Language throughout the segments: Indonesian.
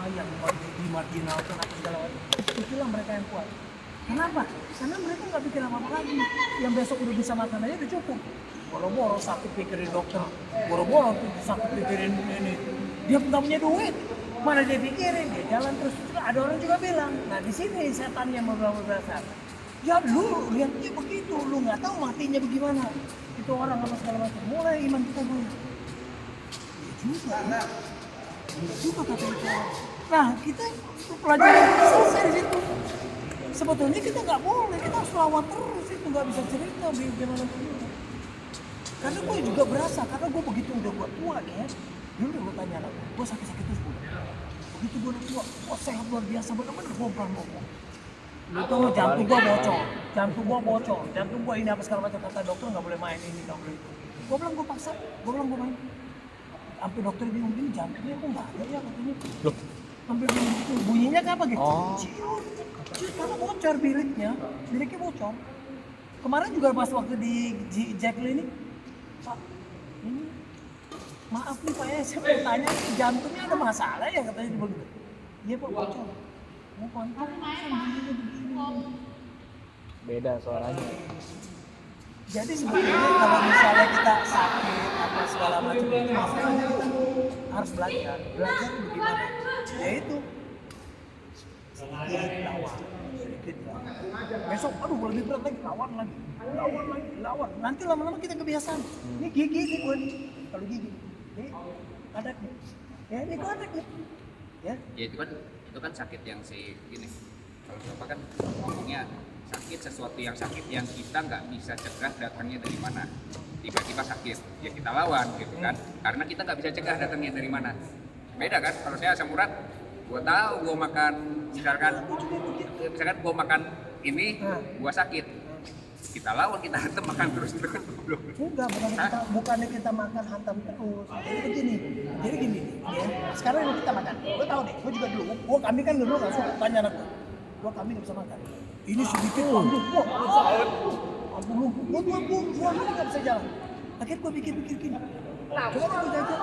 yang dimarginalkan atau segala macam. Itulah mereka yang kuat. Kenapa? Karena mereka nggak pikir apa-apa lagi. Yang besok udah bisa makan aja udah cukup. Boro-boro sakit pikirin dokter, boro-boro sakit pikirin ini. Dia nggak punya duit, mana dia pikirin, dia jalan terus. Ada orang juga bilang, nah di sini setan yang berbahasa. Ya lu lihatnya begitu, lu nggak tahu matinya bagaimana. Itu orang apa segala macam. Mulai iman kita dulu. Ya juga kata itu. Nah kita pelajaran selesai di situ. Sebetulnya kita nggak boleh, kita harus lawan terus itu, nggak bisa cerita bagaimana pun. Karena gue juga berasa, karena gue begitu udah gue tua nih ya. Dulu gue tanya anak gue sakit-sakit terus gue. Begitu gue udah tua, gue sehat luar biasa, bener-bener bongkar-bongkar. Lu tau jantung gue bocor, jantung gue ini apa segala macam, kata dokter nggak boleh main ini, nggak boleh itu. Gue bilang gue paksa, gue bilang gue main. Sampai dokter bingung gini, jantungnya kok nggak ada ya katanya. Loh, sampai bingung gitu, bunyinya kayak apa gitu? Ciut, karena bocor biliknya bocor. Kemarin juga pas waktu di Jackly ini, Pak, ini maaf nih Pak ya, saya mau tanya jantungnya ada masalah ya katanya begitu. Iya Pak bocor. Mau kontak bunyinya begini. Beda suaranya. Jadi sebetulnya kalau misalnya kita sakit apa segala macam itu masalahnya kita harus belajar bagaimana. Yaitu sedikit lawan. Besok lebih berat lagi lawan. Nanti lama-lama kita kebiasaan. Ini gigi nih gue nih. Kalau gigi, ini ada nih. Ya ini kok ada nih. Ya itu kan sakit yang ini. Kalau siapa kan ngomongnya sakit, sesuatu yang sakit yang kita nggak bisa cegah datangnya dari mana. Tiba-tiba sakit, ya kita lawan gitu kan. Karena kita nggak bisa cegah datangnya dari mana. Beda kan? Kalau saya asam urat, gue tahu gue makan misalkan gue makan ini, gue sakit. Kita lawan, kita hantam makan terus itu kan belum. Enggak, bukannya kita makan hantam terus. Jadi gini ya. Sekarang yang kita makan, gue tahu deh, gue juga dulu, kambing kan dulu nggak suka, tanya anak gue kambing nggak bisa makan. Ini sedikit, ampun gue nggak bisa jalan. Akhirnya gue pikir gini, coba gue jajan.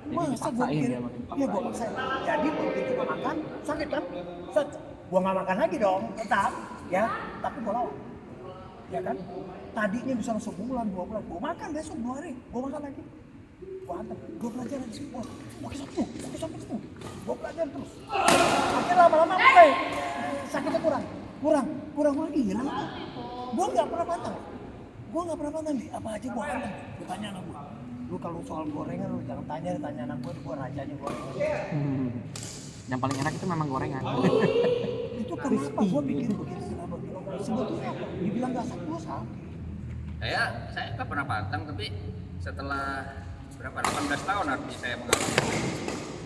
Masa gue pikir, ya gue maksa. Jadi begitu gue makan, sakit kan? Gue nggak makan lagi dong, tetap ya, tapi gue lawan. Ya kan, tadinya bisa langsung sebulan, 2 bulan, gue makan besok 2 hari, gue makan lagi, gue hantam, gue belajar di sini, pakai sabtu, gue belajar terus. Akhirnya lama-lama mulai sakitnya kurang lagi, hilang. Gue nggak pernah pantang nih, apa aja gue hantam, gue tanya anak gue, lu kalau soal gorengan lu jangan tanya anak gue rajanya gorengan. Yang paling enak itu memang gorengan. Itu kenapa gue pikir begitu, kenapa? Sebetulnya apa? Dibilang gak sakit, gue sakit. Saya nggak pernah pantang, tapi setelah berapa 18 tahun artinya saya mengalami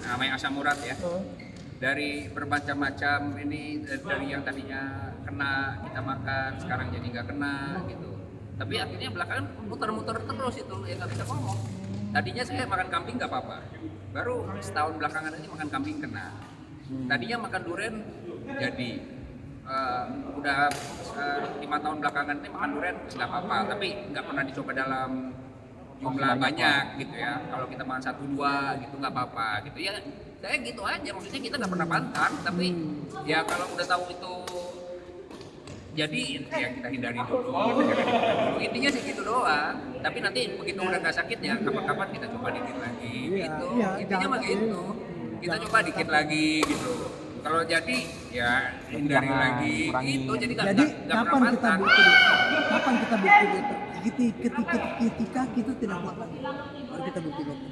namanya asam urat ya. Dari bermacam-macam ini, dari yang tadinya kena kita makan, sekarang jadi nggak kena gitu. Tapi akhirnya belakangan muter-muter terus itu, ya nggak bisa ngomong. Tadinya saya makan kambing nggak apa-apa, baru setahun belakangan ini makan kambing kena. Tadinya makan durian jadi udah 5 tahun belakangan ini makan durian nggak apa-apa, tapi nggak pernah dicoba dalam jumlah banyak gitu ya. Kalau kita makan 1-2 gitu nggak apa-apa gitu ya. Saya gitu aja, maksudnya kita nggak pernah pantang, tapi ya kalau udah tahu itu jadi ya kita hindari dulu. Intinya sih gitu doang. Tapi nanti begitu udah nggak sakit ya kapan-kapan kita coba dikit lagi gitu. Intinya mah gitu. Kita coba dikit lagi gitu. Kalau jadi ya hindari lagi gitu. Jadi kapan kita bukti itu? Ketika kita tidak kuat lagi, baru kita bukti dokter.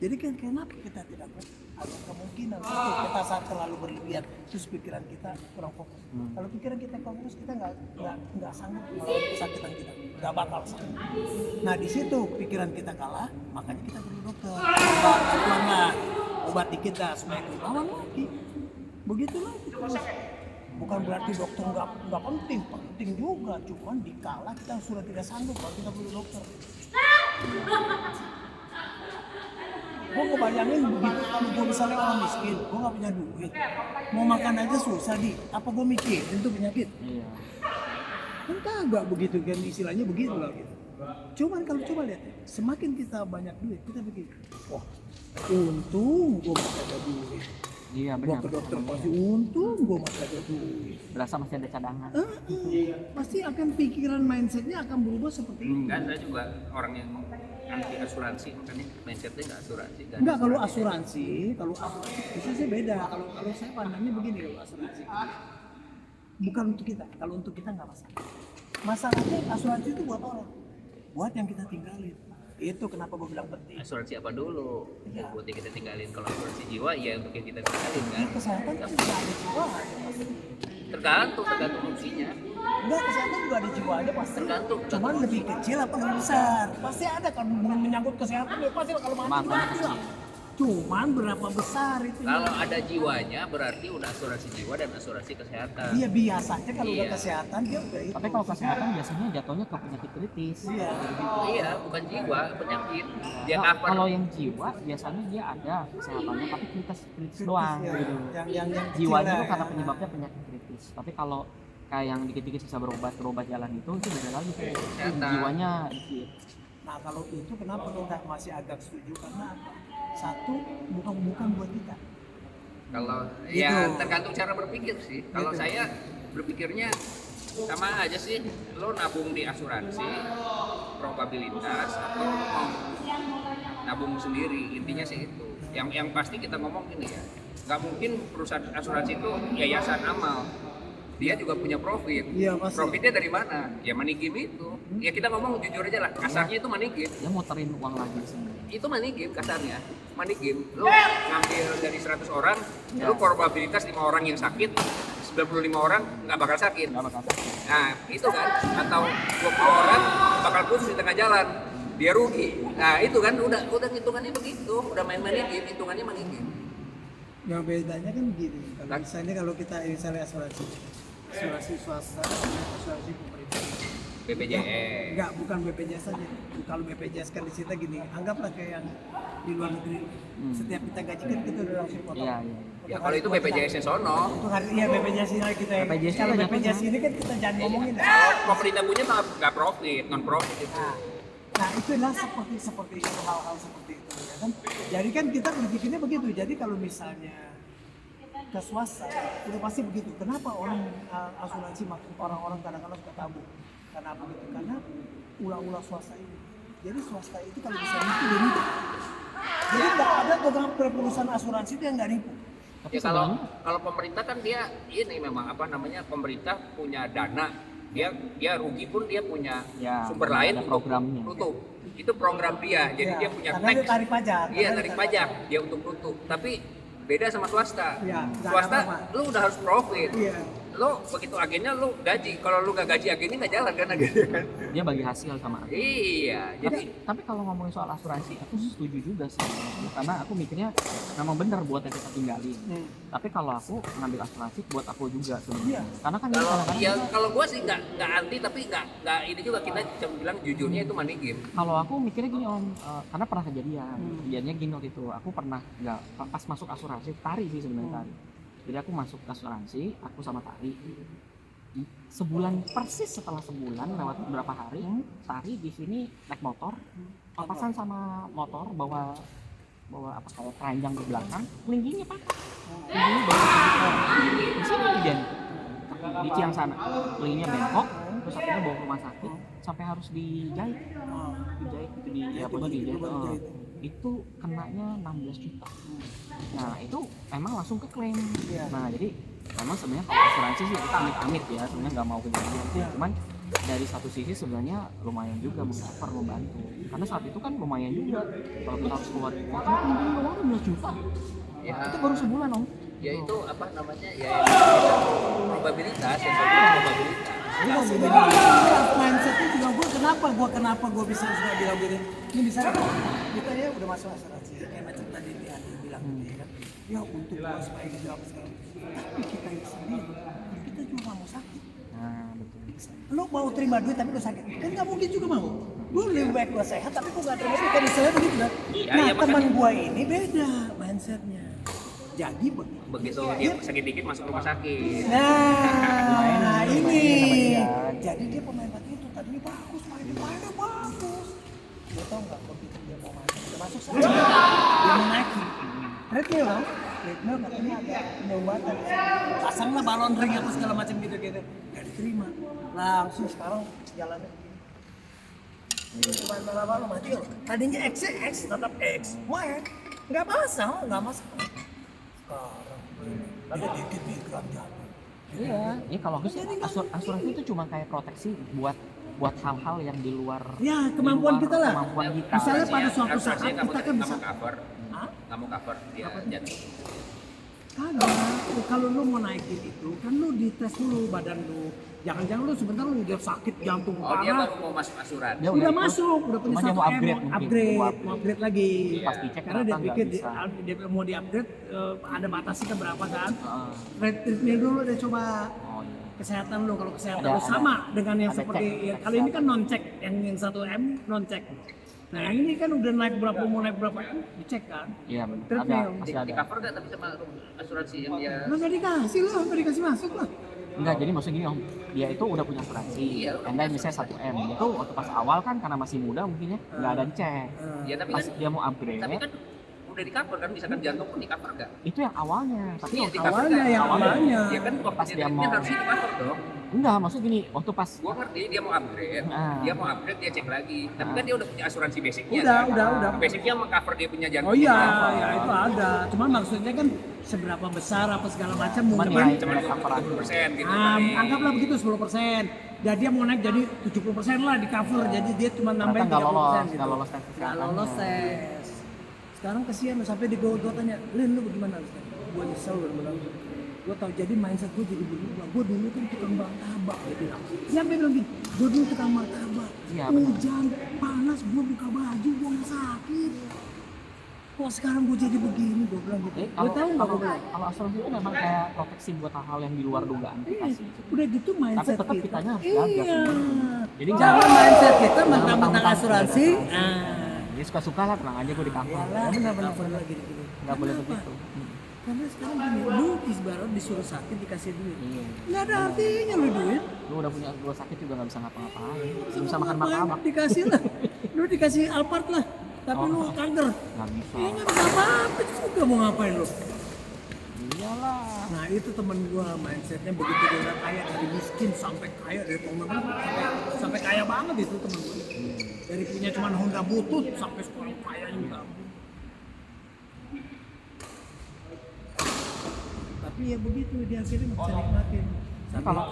Jadi kan kenapa kita tidak kuat? Ada kemungkinan kita saat terlalu berlebihan, terus pikiran kita kurang fokus. Kalau pikiran kita fokus, kita nggak sanggup melawan kesakitan kita, nggak bakal sanggup. Nah di situ pikiran kita kalah, makanya kita pergi dokter. Obat dikit dah supaya lawan lagi. Begitulah terus. Bukan berarti dokter nggak penting juga. Cuman dikala kita sudah tidak sanggup, kalau kita pergi dokter. Gue ngebayangin begitu kalau gue misalnya orang miskin, gue nggak punya duit, mau makan aja susah apa gue mikirin tuh penyakit? Iya. Kan kagak begitu kan, istilahnya begitu lah gitu. Cuman kalau coba lihat, semakin kita banyak duit, kita pikir, wah untung gue gak ada duit. Iya Gua benar. ke dokter pasti untung gua masih ada duit. Berasa masih ada cadangan. Pasti akan pikiran mindsetnya akan berubah seperti itu. Enggak, saya juga orang yang anti asuransi, makanya mindsetnya nggak asuransi. Enggak, kalau asuransi bisa sih beda. Kalau saya pandangnya begini, kalau asuransi bukan untuk kita. Kalau untuk kita nggak masalah. Masalahnya asuransi itu buat orang, buat yang kita tinggalin. Itu kenapa gue bilang penting. Asuransi apa dulu? Iya. Buat yang kita tinggalin. Kalau asuransi jiwa ya untuk yang kita tinggalin kan. Kesehatan kan juga ada jiwa. Tergantung opsinya. Enggak, kesehatan juga ada jiwa aja pasti. Tergantung. Cuman lebih kecil apa lebih besar? Pasti ada kan menyangkut kesehatan ya pasti kalau mati lah. Cuman berapa besar itu? Kalau ada jiwanya berarti udah asuransi jiwa dan asuransi kesehatan. Iya, biasanya kalau udah Iya. kesehatan dia udah itu. Tapi kalau kesehatan biasanya jatuhnya ke penyakit kritis. Iya. Iya, bukan jiwa, penyakit. Dia Nah, cover. kalau yang jiwa biasanya dia ada kesehatannya tapi kritis doang Iya, gitu. yang Jiwanya kecil itu lah, karena ya. penyebabnya penyakit kritis. Tapi kalau kayak yang dikit-dikit bisa berobat jalan itu beda lagi tuh. Kesehatan. Jiwanya dikit. Nah, kalau itu kenapa kita masih agak setuju karena apa? Satu, bukan buat kita. Kalau Gitu. ya tergantung cara berpikir sih. Kalau Gitu. saya berpikirnya sama aja sih. Lo nabung di asuransi probabilitas atau lo mau nabung sendiri, intinya sih itu. Yang pasti kita ngomong gini ya. Nggak mungkin perusahaan asuransi itu yayasan amal. Dia juga punya profit. Iya, pasti. Profitnya dari mana? Ya money game itu. Ya kita ngomong jujur aja lah. Kasarnya itu money game. Dia muterin uang lagi sebenarnya. Itu money game kasarnya. Money game. Lu ngambil dari 100 orang, lu probabilitas 5 orang yang sakit, 95 orang nggak bakal sakit. Nggak bakal sakit. Nah, itu kan. Atau 20 orang bakal putus di tengah jalan. Dia rugi. Nah, itu kan udah hitungannya begitu. Udah main money game, hitungannya money game. Yang bedanya kan begini. Kalau Nah. misalnya kita asuransi swasta, asuransi pemerintah. BPJS. Enggak, bukan BPJS saja. Kalau BPJS kan di situ gini, anggaplah kayak yang di luar negeri. Setiap kita gaji kan kita udah langsung potong. Iya, iya. Ya kalau itu BPJS-nya sono. Itu hari iya BPJS ini kita. BPJS Kalau juga BPJS jatuhnya. ini kan kita jangan ngomongin ya. Kalau pemerintah punya mah nggak profit, non profit itu. Nah, itulah seperti itu, hal-hal seperti itu ya kan. Jadi kan kita berpikirnya begitu. Jadi kalau misalnya ke swasta udah pasti begitu. Kenapa orang asuransi makin orang-orang kadang-kadang suka tabung? Karena apa gitu? Karena ulah-ulah swasta ini. Jadi swasta itu kalau bisa nipu dia nipu. Jadi nggak ada perusahaan asuransi itu yang nggak nipu. Tapi Ya kalau sebenarnya pemerintah kan dia ini memang apa namanya pemerintah punya dana, dia rugi pun dia punya Ya, sumber ada lain untuk programnya. nutup. Itu program dia, jadi Iya, dia punya karena dia tarik pajak. Iya Karena tarik dia pajak dia untuk nutup. Tapi beda sama swasta. Iya, nggak Swasta apa-apa. lu udah harus profit. Iya. Lo begitu agennya lu gaji. Kalau lu nggak gaji agennya nggak jalan kan agennya kan. dia bagi hasil sama aku. Iya, jadi Tapi kalau ngomongin soal asuransi, aku setuju juga sih. Karena aku mikirnya memang benar buat yang kita tinggalin. Tapi kalau aku ngambil asuransi buat aku juga sebenarnya. Iya. Karena kan kalau kadang-kadang ya kita- kalau gua sih nggak anti tapi nggak ini juga kita cuma bilang jujurnya itu money game. kalau aku mikirnya gini om, karena pernah kejadiannya gini waktu itu. Aku pernah nggak pas masuk asuransi tari sih sebenarnya tari. Jadi aku masuk asuransi, aku sama tari. Sebulan persis setelah sebulan lewat beberapa hari, tari di sini naik motor, papasan sama motor bawa apa kayak keranjang di belakang, kelingkingnya patah. Kelingkingnya bawa di sini dia di Ciang sana, kelingkingnya bengkok, terus akhirnya bawa ke rumah sakit sampai harus dijahit itu di ya pokoknya dijahit. Itu kenanya 16 juta. Nah itu emang langsung ke klaim. Iya. Nah jadi memang sebenarnya kalau asuransi sih kita amit-amit ya, sebenarnya nggak mau kejadian. Iya. Cuman dari satu sisi sebenarnya lumayan juga meng-cover, membantu. Karena saat itu kan lumayan juga kalau kita harus keluar cuma pinjam doang 16 juta. Ya. Itu baru sebulan om. Ya itu apa namanya ya probabilitas yang saya bilang probabilitas. Iya sih, mindsetnya juga kenapa gue bisa suka bilang gini. Ini misalnya kita ya udah masuk asuransi kayak macam tadi dia bilang ya kan. Ya untuk gua supaya gitu apa segala. Tapi kita ini sendiri, kita juga nggak mau sakit. Nah betul. Lo mau terima duit tapi lo sakit, kan nggak mungkin juga mau. Gue lebih baik gue sehat tapi gue nggak terima duit, kan istilahnya begitu kan. Iya, Nah iya, teman makanya. gue ini beda mindsetnya. Jadi Begitu dia sakit dikit masuk rumah sakit. Nah, ini. Mainnya sama dia. Jadi dia pemain badminton tadinya bagus, mainnya bagus. Lo tau nggak begitu dia mau masuk? Dia masuk sana, dia mau naikin. Treadmill kan? treadmill katanya ada penyumbatan. Pasanglah balon ring apa segala macam gitu-gitu. Nggak diterima. Langsung sekarang jalannya cuma lama-lama mati loh. Tadinya X tetap X. Main. Nggak masalah. Sekarang ada dikit-dikit jatuh. Iya, kalau aku sih asuransi itu cuma kayak proteksi buat hal-hal yang di luar Kemampuan kita lah. Kemampuan kita. Misalnya pada suatu Asuransinya saat kamu kita kan bisa kamu cover dia jatuh. kagak. Kalau lu mau naikin itu kan lu dites dulu badan lu. Jangan-jangan lu sebentar lu udah sakit jantung Oh dia parah. baru mau masuk asuransi. Dia Udah itu, masuk, udah punya cuma dia 1 mau M, upgrade mungkin. mau upgrade lagi. Pas dicek Karena dia ternyata pikir nggak bisa. dia mau di upgrade ada batasnya kan berapa kan? Heeh. Treadmill dulu deh coba Oh iya. kesehatan lu. Kalau kesehatan Ada- lu sama dengan yang ada seperti cek. ya, kalau ini kan non cek, yang 1 M non cek. Nah yang ini kan udah naik berapa M dicek kan? Iya, ada Treadmill. pasti Di ada. cover nggak tapi sama asuransi yang dia. Nah, nggak dikasih lah, nggak dikasih masuk lah. Enggak, jadi maksudnya gini Om, dia itu udah punya asuransi, Iya. and then misalnya 1M, itu waktu pas awal kan karena masih muda mungkin ya, nggak ada dicek. Ya tapi Pas kan dia mau upgrade, kan udah di cover kan misalkan jantung pun di cover nggak? itu yang awalnya, tapi Iya, waktu di cover Awalnya nggak? yang awalnya. Ya kan waktu Pas dia dia treatment mau- harusnya di cover dong. enggak, maksud gini, waktu pas Gua ngerti dia mau upgrade, dia cek lagi. Tapi kan dia udah punya asuransi basicnya. Udah, kan? udah. Basicnya mengcover dia punya jantung. Oh iya, ya itu ada. Cuman maksudnya kan seberapa besar apa segala macam cuman mungkin. nilai Cuma nilai cover aja. 20% gitu. Ah, paling. anggaplah begitu 10%. Dan dia mau naik jadi 70% lah di cover. Jadi dia cuma nambahin Ternyata nggak 30% lolos, gitu. nggak lolos tes Nggak kesehatannya. lolos tes. Sekarang kesian lu sampai gue tanya, Lin lu bagaimana? Gue nyesel lu bilang. Gue tau jadi mindset gue jadi berubah. Gue dulu kan tukang martabak dia bilang. Siapa bilang gini? Gue dulu tukang martabak. Iya, benar. Hujan, panas, gue buka baju, gue nggak sakit. Kok sekarang gue jadi begini? Gue bilang gitu. Gue tahu nggak gue bilang? kalau asuransi itu memang kayak proteksi buat hal-hal yang di luar dugaan kita sih. Udah gitu mindset tetap kita. kitanya harus jaga Iya. sih. Jadi Jangan mindset kita mentang-mentang mentang-mentang asuransi. sudah Jadi suka-suka lah, tenang aja gue di cover. Yalah, benar-benar gini-gini. Nggak boleh Kenapa? begitu. Karena sekarang gini, lu ibarat disuruh sakit dikasih duit. Iya. Nggak ada artinya lu duit. Lu udah punya dua sakit juga nggak bisa ngapa-ngapain. Belum bisa Sama makan ngapain, martabak. dikasih lah. Lu dikasih Alphard lah. Tapi lu kanker. Nggak bisa. Ya nggak bisa apa-apa juga mau ngapain lu. Iyalah. Nah itu temen gua mindsetnya begitu dia udah kaya dari miskin sampai kaya dari temen sampai kaya banget itu temen gua. Dari punya cuma Honda butut sampai sekarang kayanya minta ampun. Tapi ya begitu dia akhirnya nggak bisa nikmatin. Nah, kalau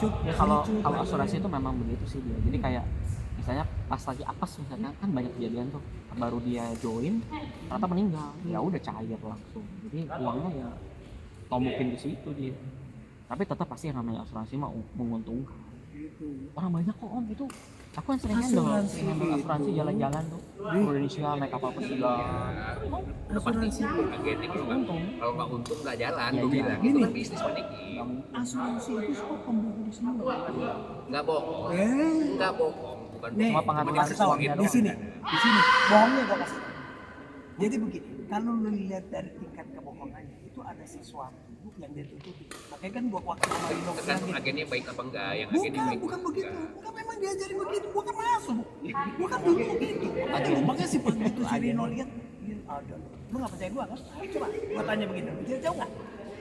cup, asuransi itu memang begitu sih dia. Jadi kayak misalnya pas lagi apes misalnya kan banyak kejadian tuh baru dia join ternyata meninggal, ya udah cair langsung. Jadi uangnya ya tombukin di situ dia. Tapi tetap pasti yang namanya asuransi mah menguntungkan. gitu. Orang banyak kok Om itu. Aku yang sering Asuransi handle asuransi gitu. jalan-jalan tuh di Indonesia naik kapal pesiar. Udah pasti Asuransi. agennya kalau nggak untung nggak jalan. Iya, Gue iya. bilang itu Gini. kan bisnis paniki. Asuransi itu semua pembohong semua. Nggak bohong. Nggak bohong. Bukan Nih, Cuma penghasilan Cuma tahu uangnya di doang. sini, bohongnya gua kasih. Jadi begini, kalau lu lihat dari tingkat kebohongannya itu ada sesuatu yang dia tutupi. Makanya kan gua waktu sama Lino bilang tergantung gitu. agennya baik apa enggak. Yang agennya baik. Bukan begitu. Bukan memang diajarin begitu. Bukan masuk. Bukan dulu begitu. Makanya si begitu si Rino lihat, dia ada. Lu nggak percaya gua kan? Ayo coba. Gua tanya begini. Dia jauh nggak?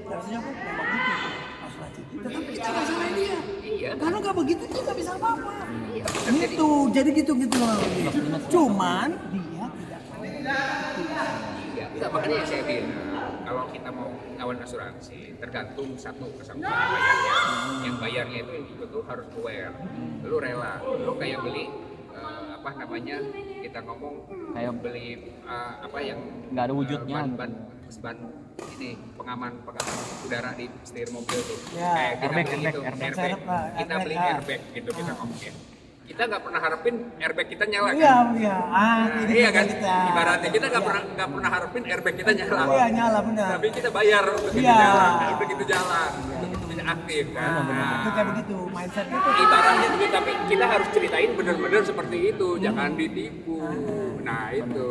Harusnya aku memang gitu. Asuransi. Tetapi kita nggak salahin dia. Iya. Karena nggak begitu dia nggak bisa apa-apa. Iya. Gitu. Jadi gitu loh. Cuman dia tidak mau. Iya. Enggak, makanya yang saya bilang kalau kita mau ngawal asuransi tergantung satu kesamaran bayarnya. Yang bayarnya itu tuh harus aware. Lu rela. Lu kayak beli apa namanya kita ngomong Kayak beli apa yang nggak ada wujudnya ban ini pengaman udara di setir mobil tuh. Ya, Kayak kita airbag, beli itu airbag. airbag. Lah, Kita beli airbag, airbag gitu kita ngomongin. Kita nggak pernah harapin airbag kita nyala Iya, kan? iya. Nah, iya kan? Kita. Ibaratnya kita nggak pernah harapin airbag kita nyala. Iya, nyala benar. Tapi kita bayar untuk itu Iya. jalan, untuk itu jalan, untuk itu bisa aktif kan. Itu kayak begitu mindsetnya tuh. Ibaratnya juga, tapi kita harus ceritain benar-benar seperti itu, jangan ditipu. Nah itu.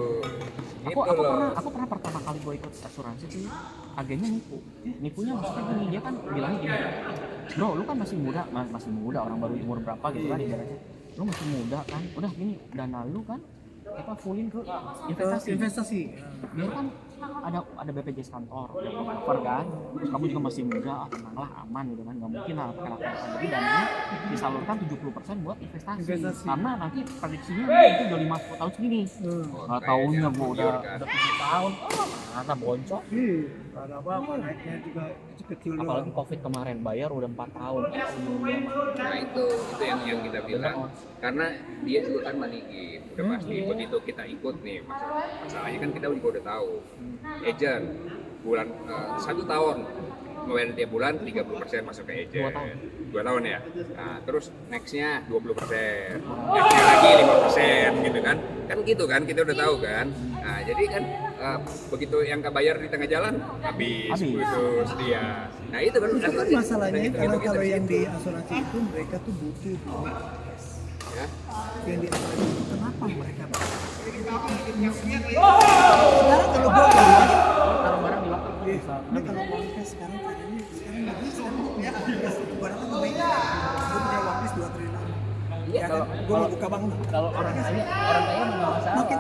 Itu loh. Aku pernah pertama kali gue ikut asuransi tuh agennya nipunya maksudnya gini, dia kan bilangnya gini, bro lu kan masih muda orang baru umur berapa gitu kan ibaratnya, lu masih muda kan, udah gini dana lu kan kita fullin ke investasi. Investasi. Biar kan ada BPJS kantor, ada cover kan, terus kamu juga masih muda, tenanglah aman gitu kan, nggak mungkin lah kenapa. Jadi dananya disalurkan 70% buat investasi. Karena nanti prediksinya itu udah 50 tahun segini, nggak tahunnya gua udah 7 tahun, mana boncok. Nggak ada apa-apa, naiknya juga kecil doang. Apalagi COVID kemarin bayar udah 4 tahun. Nah itu yang kita bilang, karena dia juga kan money game, udah pasti begitu kita ikut nih, masalahnya kan kita juga udah tahu, agent bulan 1 tahun ngeluarin tiap bulan 30% masuk ke agent, 2 tahun ya. Nah terus nextnya 20%, nextnya lagi 5% gitu kan gitu kan kita udah tahu kan. Nah jadi kan begitu yang kebayar di tengah jalan habis putus dia. Nah itu kan Masalahnya gitu, kalau yang di asuransi itu mereka tuh butuh duit. ya. Yang di asuransi itu kenapa mereka? Sekarang kalau gua Taruh barang di locker ini kalau uang cash sekarang punya cash barang kan baik. Gua punya uang cash 2 triliun. Iya, Ya kan? Gua mau buka bank nih. kalau orang kaya nggak masalah. Makin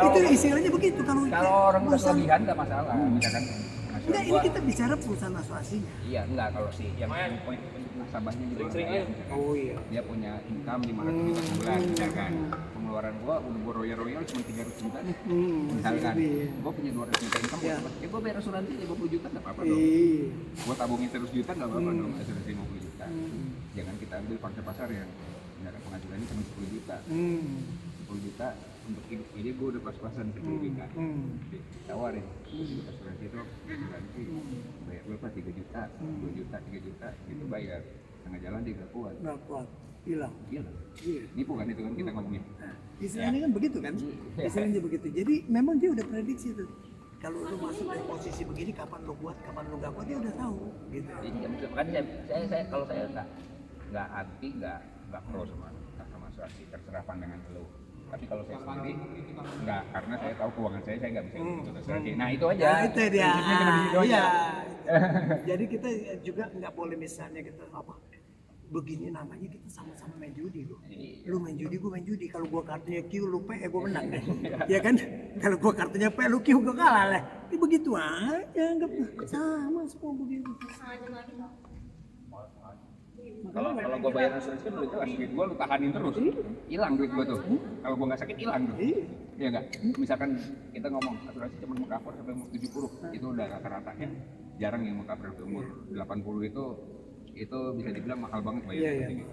itu istilahnya begitu Kalau orang udah kelebihan nggak masalah, misalkan Enggak, ini kita bicara perusahaan asuransinya. iya enggak kalau si yang poin nasabahnya juga kaya, Oh iya. dia punya income 500 juta sebulan misalkan, pengeluaran gua udah gua royal cuma 300 juta nih misalkan, gua punya 200 juta income, gua bayar asuransi 50 juta nggak apa-apa dong, gua tabungin 100 juta nggak apa-apa dong, asuransi 50 juta. Jangan kita ambil pasar yang misalkan penghasilannya cuma 10 juta, 10 juta untuk hidup ini gue udah pas-pasan 10 juta. Tawarin asuransi itu asuransi bayar berapa 3 juta, 2 juta, 3 juta gitu bayar. Tengah jalan dia gak kuat. Nggak kuat, hilang. Gila. Nipu kan itu kan kita ngomongin. Istilahnya kan begitu kan? Istilahnya begitu. Jadi memang dia udah prediksi tuh. Kalau lu masuk dari posisi begini, kapan lu kuat, kapan lu nggak kuat, dia udah tahu. Gitu. Jadi kan saya kalau saya nggak anti, nggak pro sama asuransi, terserah pandangan lu. Tapi kalau saya sendiri enggak, karena saya tahu keuangan saya nggak bisa ikut asuransi. Nah itu aja. Nah, itu dia. Prinsipnya cuma di situ aja. Iya. Jadi kita juga nggak boleh misalnya kita apa begini namanya kita sama-sama main judi loh. Lu main judi, gua main judi. Kalau gua kartunya Q, lu P, gua menang kan? Ya kan? Kalau gua kartunya P, lu Q, gua kalah lah. Ini begitu aja, anggap sama semua begitu. Kalau gue bayar asuransi kan udah jelas duit gue lu tahanin terus, hilang duit gue tuh. Kalau gue nggak sakit hilang tuh, iya nggak? Misalkan kita ngomong asuransi cuma mengcover sampai umur 70, itu udah rata-rata ya. Jarang yang mengcover sampai umur 80 itu bisa dibilang mahal banget bayar seperti ini.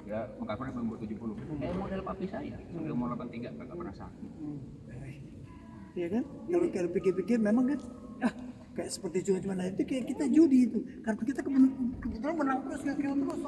Ya mengcover sampai umur 70. Model papi saya sampai umur 83 nggak pernah sakit. Iya kan? Kalau pikir-pikir memang kan, kayak seperti cuma itu kayak kita judi itu. Kartu kita kebetulan menang terus, nggak terus.